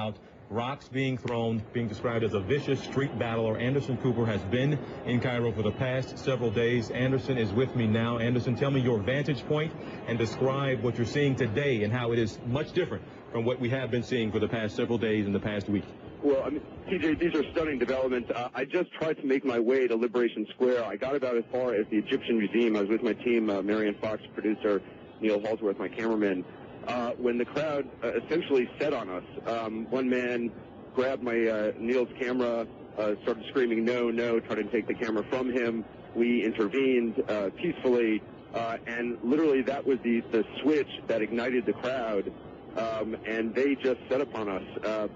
out, rocks being thrown, being described as a vicious street battler. Anderson Cooper has been in Cairo for the past several days. Anderson is with me now. Anderson, tell me your vantage point and describe what you're seeing today and how it is much different from what we have been seeing for the past several days and the past week. Well, I mean, TJ, these are stunning developments. I just tried to make my way to Liberation Square. I got about as far as the Egyptian Museum. I was with my team, Marion Fox, producer, Neil Halsworth, my cameraman, when the crowd essentially set on us. One man grabbed my Neil's camera, started screaming, "No, no," tried to take the camera from him. We intervened peacefully, and literally that was the switch that ignited the crowd. And they just set upon us,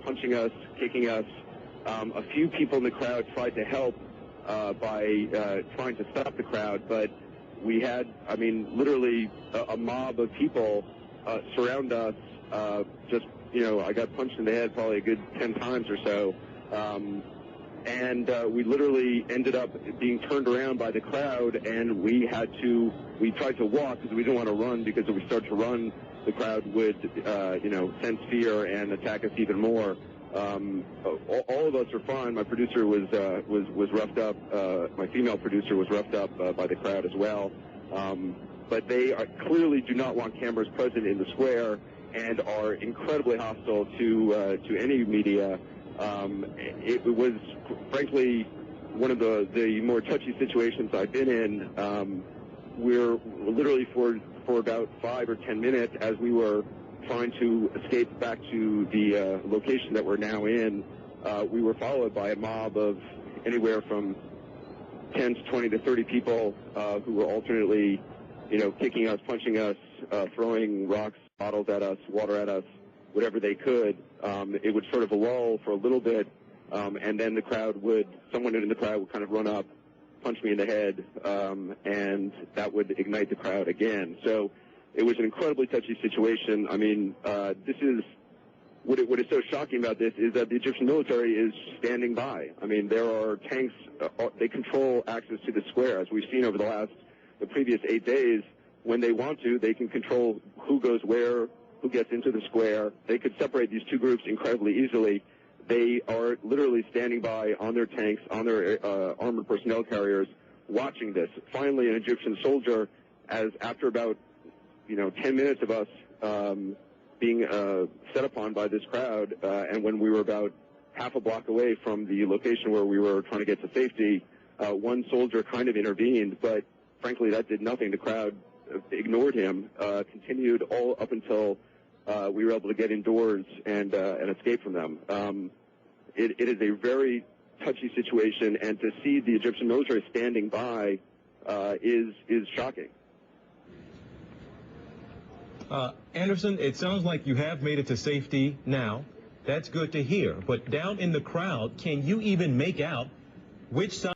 punching us, kicking us. A few people in the crowd tried to help by trying to stop the crowd, but we had, I mean, literally a mob of people surround us. Just, you know, I got punched in the head probably a good 10 times or so. And we literally ended up being turned around by the crowd, and we tried to walk because we didn't want to run, because if we started to run, the crowd would, sense fear and attack us even more. All of us are fine. My producer was roughed up. My female producer was roughed up by the crowd as well. But they clearly do not want cameras present in the square and are incredibly hostile to any media. It was, frankly, one of the more touchy situations I've been in. We're literally for about 5 or 10 minutes, as we were trying to escape back to the location that we're now in, we were followed by a mob of anywhere from 10 to 20 to 30 people who were alternately, kicking us, punching us, throwing rocks, bottles at us, water at us, whatever they could. It would sort of lull for a little bit, and then someone in the crowd would kind of run up, punch me in the head, and that would ignite the crowd again. So it was an incredibly touchy situation. I mean, this is what is so shocking about this is that the Egyptian military is standing by. I mean, there are tanks. They control access to the square, as we've seen over the previous 8 days. When they want to, they can control who goes where, who gets into the square. They could separate these two groups incredibly easily. They are literally standing by on their tanks, on their armored personnel carriers, watching this. Finally, an Egyptian soldier, after about 10 minutes of us being set upon by this crowd, and when we were about half a block away from the location where we were trying to get to safety, one soldier kind of intervened, but frankly that did nothing. The crowd ignored him, continued all up until we were able to get indoors and escape from them. It is a very touchy situation, and to see the Egyptian military standing by is shocking. Anderson, it sounds like you have made it to safety now. That's good to hear. But down in the crowd, can you even make out which side